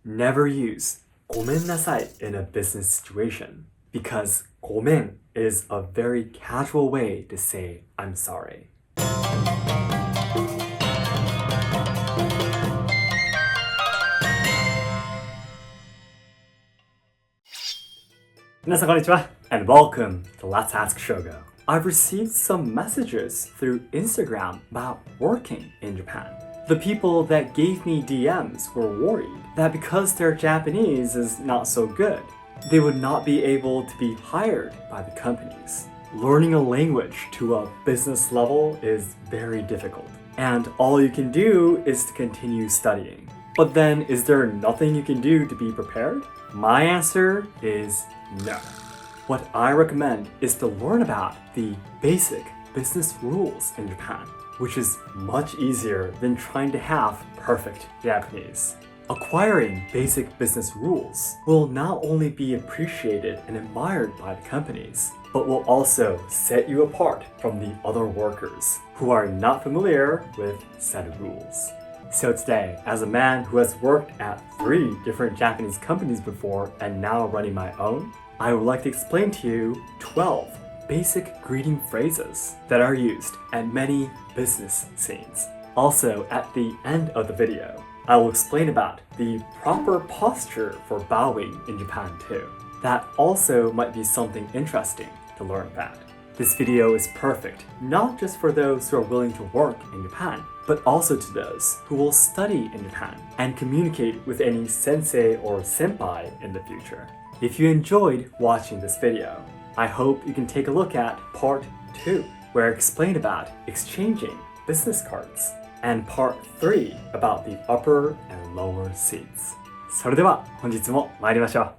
Never use ごめんなさい in a business situation because ごめん is a very casual way to say I'm sorry. 皆さんこんにちは and welcome to Let's Ask Shogo. I've received some messages through Instagram about working in Japan.The people that gave me DMs were worried that because their Japanese is not so good, they would not be able to be hired by the companies. Learning a language to a business level is very difficult, and all you can do is to continue studying. But then, is there nothing you can do to be prepared? My answer is no. What I recommend is to learn about the basic business rules in Japan.Which is much easier than trying to have perfect Japanese. Acquiring basic business rules will not only be appreciated and admired by the companies, but will also set you apart from the other workers who are not familiar with said rules. So today, as a man who has worked at 3 different Japanese companies before and now running my own, I would like to explain to you 12 basic greeting phrases that are used at many business scenes. Also, at the end of the video, I will explain about the proper posture for bowing in Japan too. That also might be something interesting to learn about. This video is perfect not just for those who are willing to work in Japan, but also to those who will study in Japan and communicate with any sensei or senpai in the future. If you enjoyed watching this video,I hope you can take a look at part 2, where I explain about exchanging business cards, and part 3 about the upper and lower seats. それでは本日も参りましょう。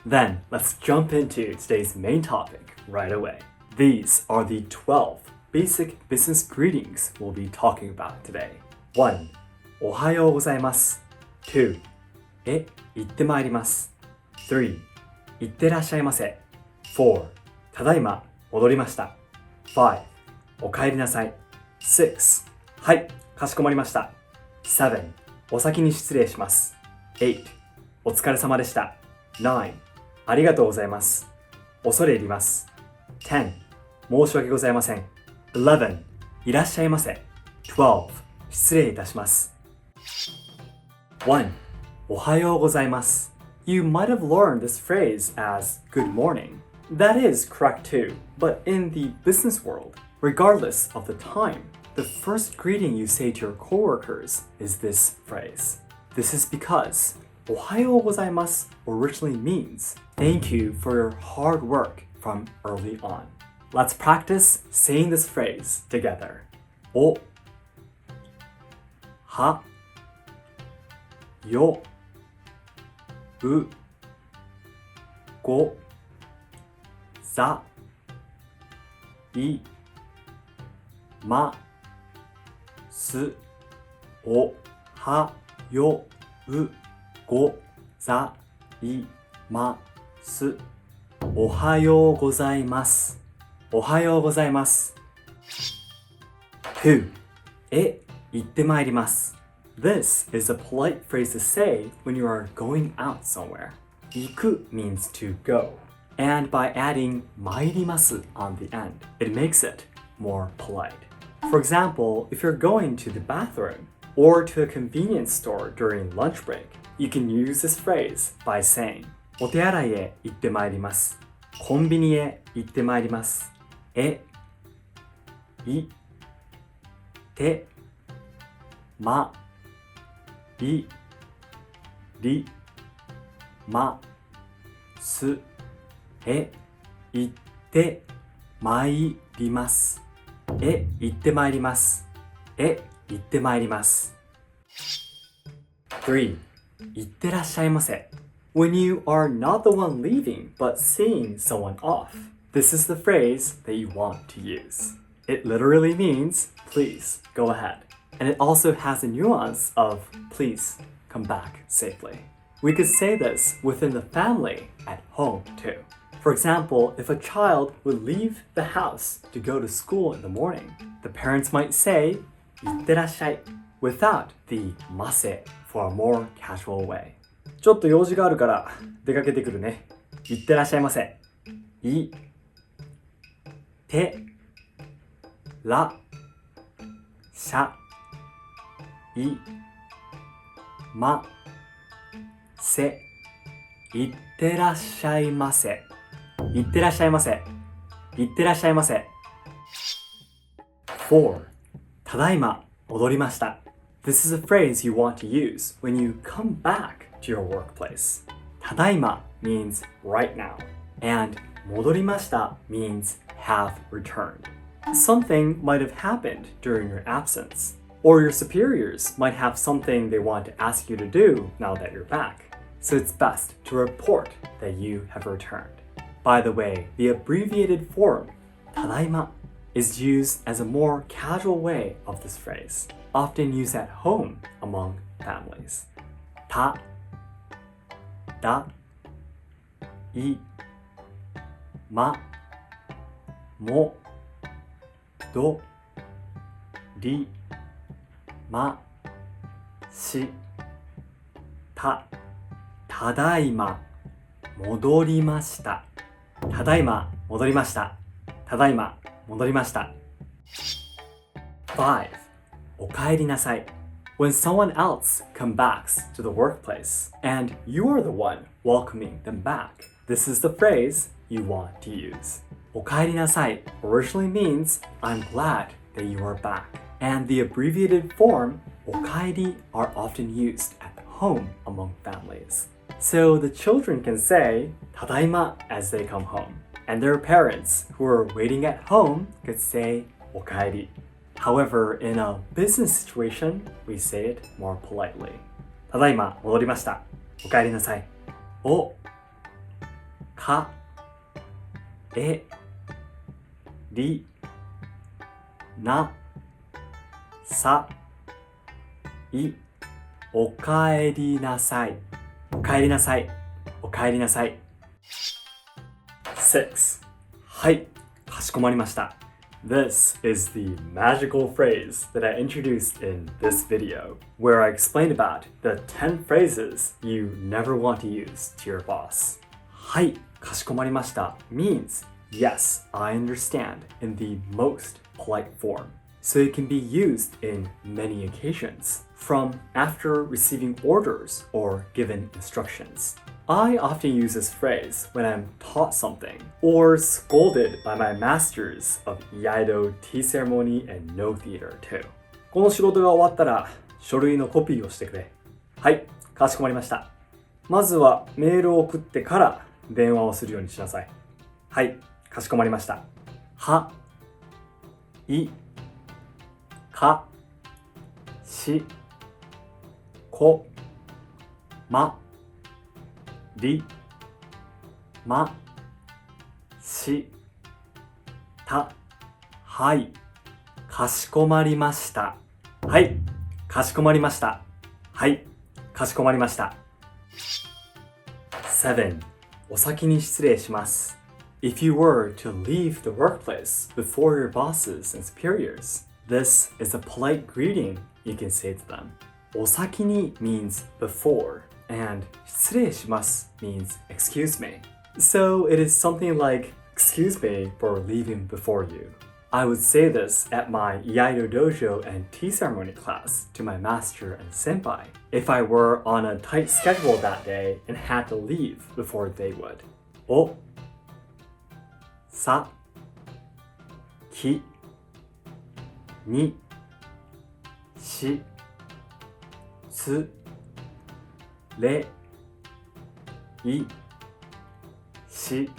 Then, let's jump into today's main topic right away. These are the 12 basic business greetings we'll be talking about today. 1. おはようございます。2. 行ってまいります。3. いってらっしゃいませ。4. ただいま戻りました。5. お帰りなさい。6. はい、かしこまりました。7. お先に失礼します。8. お疲れ様でした。9. ありがとうございます。恐れ入ります。10. 申し訳ございません。11. いらっしゃいませ。12. 失礼いたします。1. おはようございます。You might have learned this phrase as good morning. That is correct too, but in the business world, regardless of the time, the first greeting you say to your coworkers is this phrase. This is because おはようございます originally means thank you for your hard work from early on. Let's practice saying this phrase together. おはようございますおはようございますおはようございますおはようございます 2. 行ってまいります。This is a polite phrase to say when you are going out somewhere. 行く means to go. And by adding 参ります on the end, it makes it more polite. For example, if you're going to the bathroom or to a convenience store during lunch break, you can use this phrase by saying お手洗いへ行ってまいります。コンビニへ行ってまいります。いてまいります行ってまいります行ってまいります行ってまいります 3. いってらっしゃいませ When you are not the one leaving but seeing someone off, this is the phrase that you want to use. It literally means please go ahead. And it also has a nuance of please come back safely. We could say this within the family at home too. For example, if a child would leave the house to go to school in the morning, the parents might say, いってらっしゃい without the ませ for a more casual way. ちょっと用事があるから出かけてくるね。いってらっしゃいませ。いてらしゃいませ。いってらっしゃいませ。いってらっしゃいませ。いってらっしゃいませ。4. ただいま戻りました。This is a phrase you want to use when you come back to your workplace. ただいま means right now, and 戻りました means have returned. Something might have happened during your absence, or your superiors might have something they want to ask you to do now that you're back. So it's best to report that you have returned. By the way, the abbreviated form ただいま is used as a more casual way of this phrase, often used at home among families. ただいまもどりましたただいま戻りましたただいま戻りましたただいま戻りました。 5. お帰りなさい When someone else comes back to the workplace and you are the one welcoming them back, this is the phrase you want to use. お帰りなさい originally means I'm glad that you are back, and the abbreviated form お帰り are often used at home among families. So the children can say ただいま as they come home, and their parents who are waiting at home could say お帰り. However, in a business situation, we say it more politely. ただいま戻りました。お帰りなさい。おかえりなさい。おかえりなさい。おかえりなさい。おかえりなさい。6. はい、かしこまりました。This is the magical phrase that I introduced in this video, where I explained about the 10 phrases you never want to use to your boss. はい、かしこまりました means yes, I understand in the most polite form. So it can be used in many occasions, from after receiving orders or given instructions. I often use this phrase when I'm taught something or scolded by my masters of Iaido tea ceremony and no theater too. この仕事が終わったら書類のコピーをしてくれ。はい、かしこまりました。まずはメールを送ってから電話をするようにしなさい。はい、かしこまりました。は、い、か、し、こ、ま、り、ま、し、た、はい、かしこまりました。はい、かしこまりました。はい、かしこまりました。7. お先に失礼します。If you were to leave the workplace before your bosses and superiors, this is a polite greeting you can say to them. お先に means before, and 失礼します means excuse me. So it is something like, excuse me for leaving before you. I would say this at my Iaido dojo and tea ceremony class to my master and senpai if I were on a tight schedule that day and had to leave before they would. お、さ、き、に、し、つ、れ、い、し、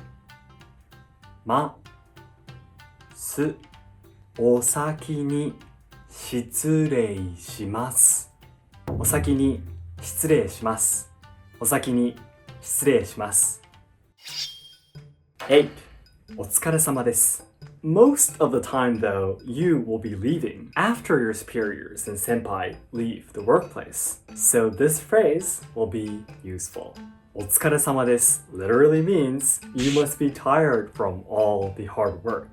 ま、す、お先に失礼します。お先に失礼します。お先に失礼します。8. お疲れ様です。Most of the time, though, you will be leaving after your superiors and senpai leave the workplace. So this phrase will be useful. お疲れ様です literally means you must be tired from all the hard work.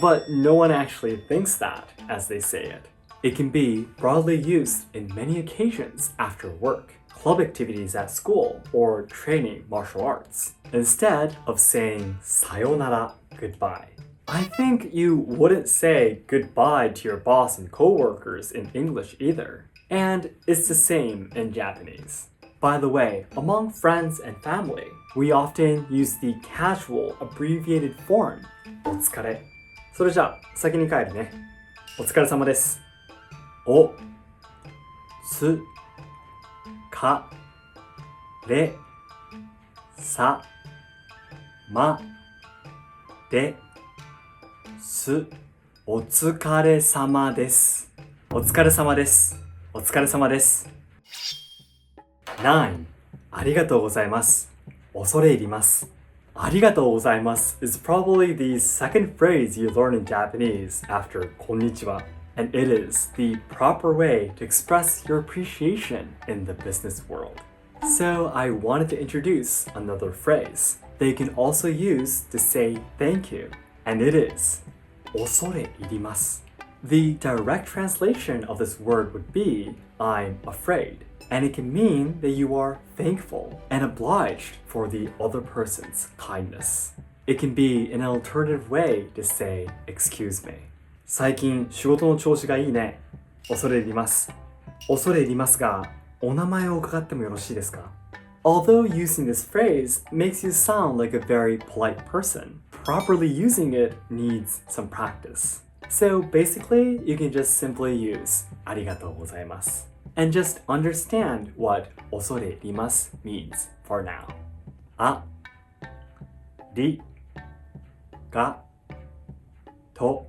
But no one actually thinks that as they say it. It can be broadly used in many occasions after work, club activities at school, or training martial arts, instead of saying sayonara, goodbye. I think you wouldn't say goodbye to your boss and coworkers in English either. And it's the same in Japanese. By the way, among friends and family, we often use the casual abbreviated form お疲れ。それじゃあ先に帰るね。お疲れ様です。おつかれさまですお疲れ様です。お疲れ様です。お疲れ様です。9. ありがとうございます。恐れ入ります。ありがとうございます is probably the second phrase you learn in Japanese after こんにちは, and it is the proper way to express your appreciation in the business world. So I wanted to introduce another phrase that you can also use to say thank you, and it is 恐れ入ります. The direct translation of this word would be I'm afraid. And it can mean that you are thankful and obliged for the other person's kindness. It can be an alternative way to say, excuse me. 最近仕事の調子がいいね。恐れ入ります。恐れ入りますが、お名前を伺ってもよろしいですか? Although using this phrase makes you sound like a very polite person, properly using it needs some practice. So basically, you can just simply use ありがとうございます. And just understand what 恐れ入ります means for now. ありがと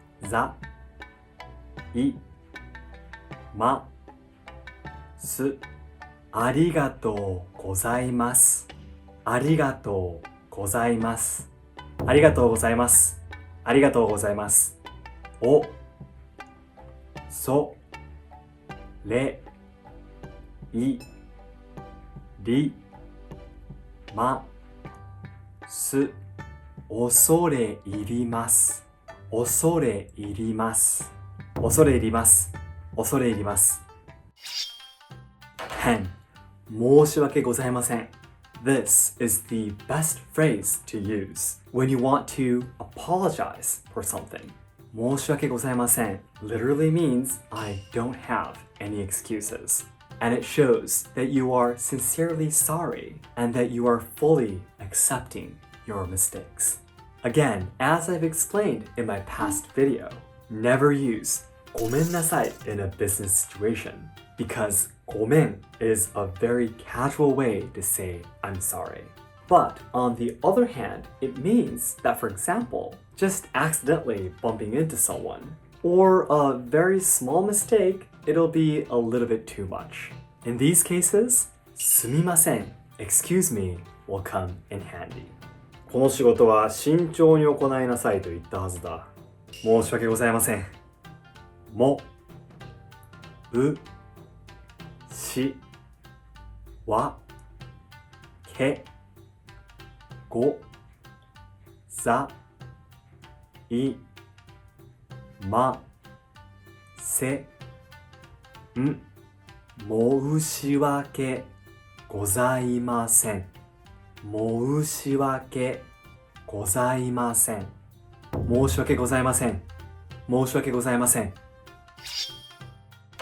うございますありがとうございますありがとうございますありがとうございますありがとうございますおそれいります恐れ入ります恐れ入ります恐れ入ります恐れ入ります10. 申し訳ございません This is the best phrase to use when you want to apologize for something. 申し訳ございません literally means I don't have any excuses. And it shows that you are sincerely sorry and that you are fully accepting your mistakes. Again, as I've explained in my past video, never use ごめんなさい in a business situation because ごめん is a very casual way to say I'm sorry. But on the other hand, it means that, for example, just accidentally bumping into someone or a very small mistake, it'll be a little bit too much. In these cases, すみません excuse me will come in handy. この仕事は慎重に行いなさいと言ったはずだ。申し訳ございません。も、う、し、わ、け、ご、ざ、い、ま、せ、ん、申し訳ございません。申し訳ございません。申し訳ございません。申し訳ございません。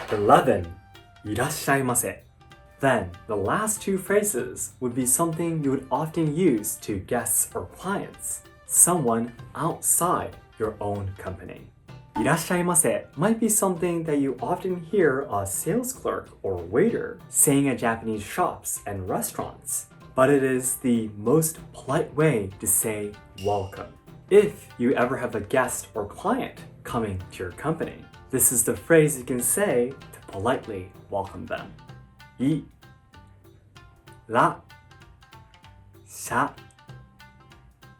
11. いらっしゃいませ。Then, the last two phrases would be something you would often use to guests or clients, someone outside your own company. いらっしゃいませ might be something that you often hear a sales clerk or waiter saying at Japanese shops and restaurants, but it is the most polite way to say welcome. If you ever have a guest or client coming to your company, this is the phrase you can say to politely welcome them. いらっしゃ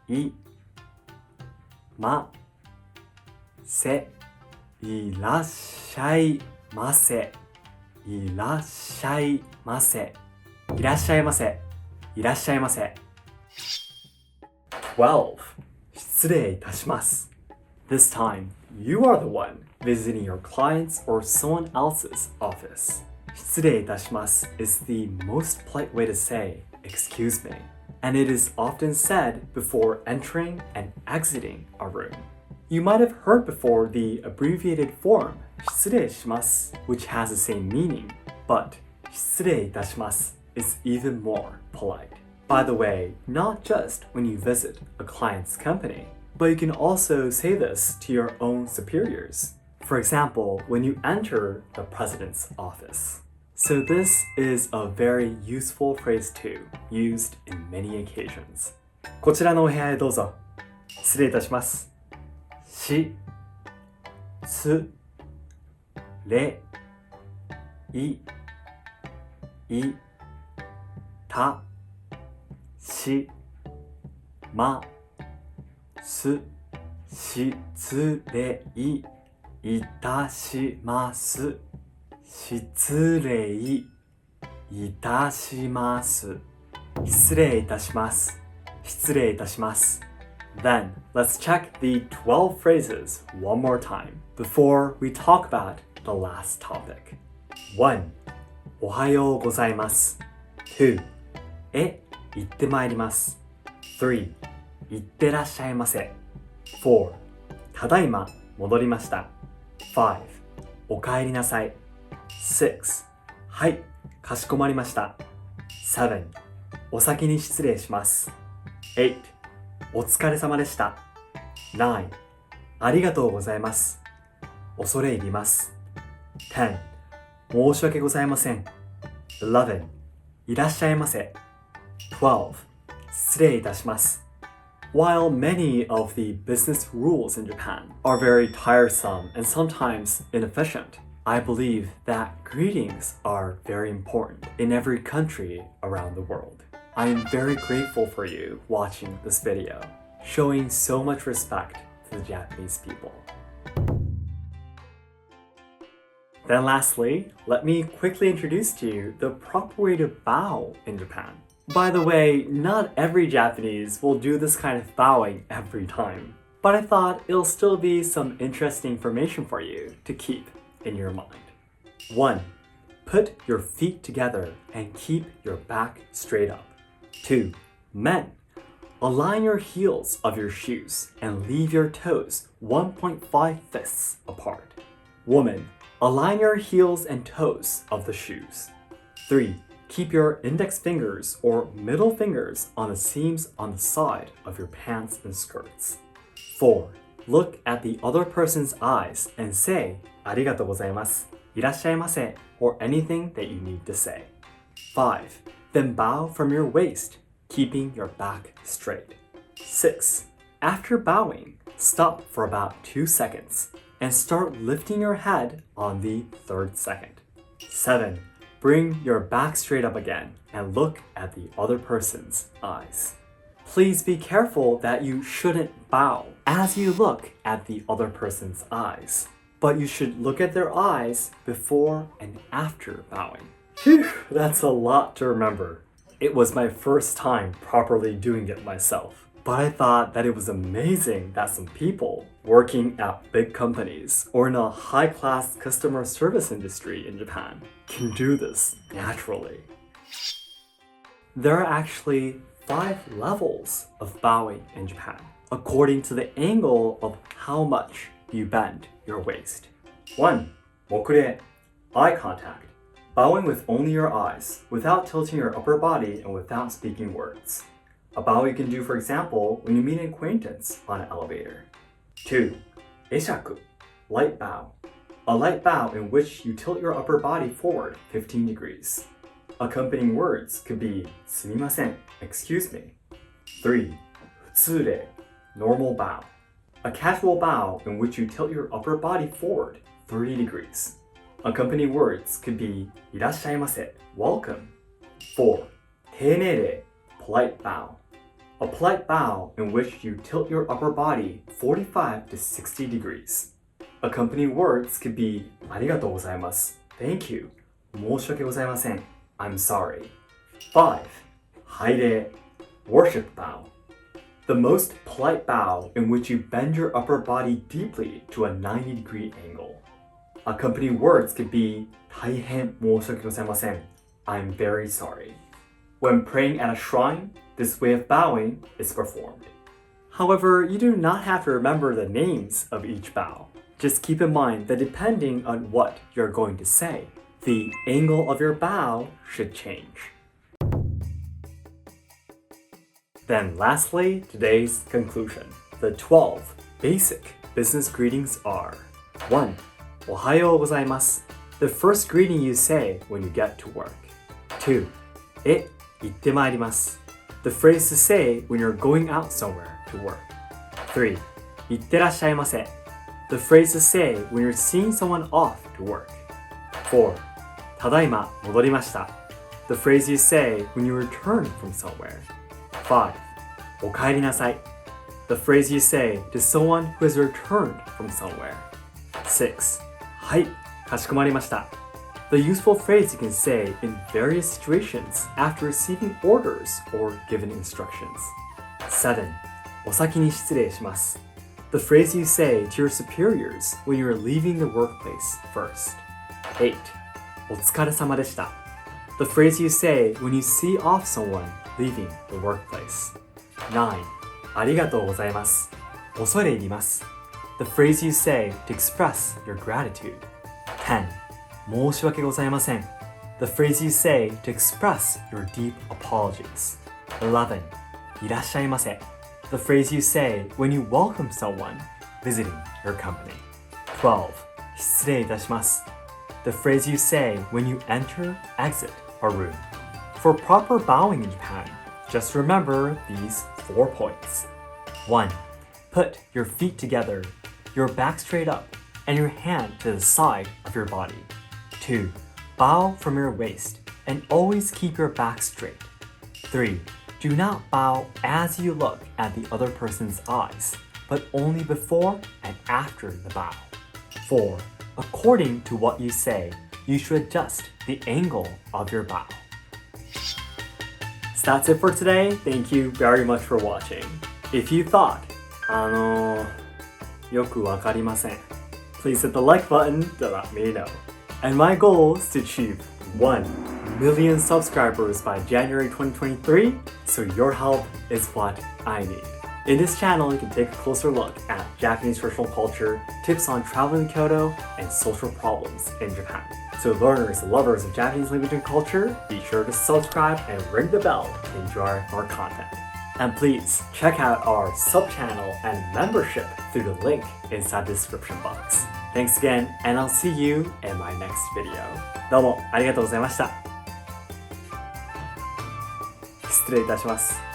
いませいらっしゃいませいらっしゃいませ。いらっしゃいませ。いらっしゃいませ。12. 失礼いたします。This time, you are the one visiting your client's or someone else's office. 失礼いたします is the most polite way to say, excuse me, and it is often said before entering and exiting a room. You might have heard before the abbreviated form, 失礼します, which has the same meaning, but 失礼いたします is even more polite. By the way, not just when you visit a client's company, but you can also say this to your own superiors. For example, when you enter the president's office. So this is a very useful phrase too, used in many occasions. こちらのお部屋へどうぞ。失礼いたします。し、つ、れ、い、た、し、ま、す、失礼いたします。失礼いたします。失礼いたします。失礼いたします。Then, let's check the 12 phrases one more time before we talk about the last topic. 1. おはようございます。2. 行ってまいります。3. いってらっしゃいませ。4. ただいま戻りました。5. お帰りなさい。6. はい、かしこまりました。7. お先に失礼します。8. お疲れ様でした。9. ありがとうございます。恐れ入ります。10. 申し訳ございません。11. いらっしゃいませ。12. 失礼いたします。While many of the business rules in Japan are very tiresome and sometimes inefficient, I believe that greetings are very important in every country around the world. I am very grateful for you watching this video, showing so much respect to the Japanese people. Then lastly, let me quickly introduce to you the proper way to bow in Japan. By the way, not every Japanese will do this kind of bowing every time, but I thought it'll still be some interesting information for you to keep in your mind. 1. Put your feet together and keep your back straight up. 2. Men, align your heels of your shoes and leave your toes 1.5 fists apart. Woman, align your heels and toes of the shoes. 3. Keep your index fingers or middle fingers on the seams on the side of your pants and skirts. 4. Look at the other person's eyes and say, ありがとうございます。いらっしゃいませ or anything that you need to say. 5. Then bow from your waist, keeping your back straight. 6. After bowing, stop for about 2 seconds and start lifting your head on the 3rd second. 7. Bring your back straight up again and look at the other person's eyes. Please be careful that you shouldn't bow as you look at the other person's eyes, but you should look at their eyes before and after bowing. Phew, that's a lot to remember. It was my first time properly doing it myself, but I thought that it was amazing that some people working at big companies or in a high-class customer service industry in Japan can do this naturally. There are actually 5 levels of bowing in Japan, according to the angle of how much you bend your waist. 1. 黙礼 eye contact, bowing with only your eyes, without tilting your upper body and without speaking words. A bow you can do, for example, when you meet an acquaintance on an elevator. 2. 会釈 light bow, a light bow in which you tilt your upper body forward 15 degrees. Accompanying words could be すみません excuse me. 3. 普通礼 normal bow, a casual bow in which you tilt your upper body forward 30 degrees. Accompanying words could be いらっしゃいませ welcome. 4. 丁寧礼 polite bow, a polite bow in which you tilt your upper body 45 to 60 degrees. Accompanying words could be ありがとうございます thank you, 申し訳ございません I'm sorry. 5. 拝礼 worship bow. The most polite bow in which you bend your upper body deeply to a 90-degree angle. Accompanying words could be 大変申し訳ございません I'm very sorry. When praying at a shrine, this way of bowing is performed. However, you do not have to remember the names of each bow. Just keep in mind that depending on what you're going to say, the angle of your bow should change. Then lastly, today's conclusion. The 12 basic business greetings are 1. おはようございます The first greeting you say when you get to work. 2. 行ってまいります The phrase to say when you're going out somewhere to work. 3. いってらっしゃいませ The phrase to say when you're seeing someone off to work. 4. ただいま戻りました The phrase you say when you return from somewhere. 5. お帰りなさい The phrase you say to someone who has returned from somewhere. 6. はい、かしこまりました The useful phrase you can say in various situations after receiving orders or given instructions. 7. お先に失礼します The phrase you say to your superiors when you are leaving the workplace first. 8. お疲れ様でした The phrase you say when you see off someone leaving the workplace. 9. ありがとうございます恐れ入ります The phrase you say to express your gratitude. 10. 申し訳ございません The phrase you say to express your deep apologies. 11. いらっしゃいませ The phrase you say when you welcome someone visiting your company. 12. 失礼いたします The phrase you say when you enter, exit a room. For proper bowing in Japan, just remember these 4 points. 1. Put your feet together, your back straight up, and your hand to the side of your body. 2. Bow from your waist and always keep your back straight. 3. Do not bow as you look at the other person's eyes, but only before and after the bow. 4. According to what you say, you should adjust the angle of your bow. So that's it for today. Thank you very much for watching. If you thought, よくわかりません Please hit the like button to let me know. And my goal is to achieve 1 million subscribers by January 2023, so your help is what I need. In this channel, you can take a closer look at Japanese traditional culture, tips on traveling to Kyoto, and social problems in Japan. So learners and lovers of Japanese language and culture, be sure to subscribe and ring the bell to enjoy our content. And please check out our sub-channel and membership through the link inside the description box. Thanks again, and I'll see you in my next video. どうもありがとうございました。失礼いたします。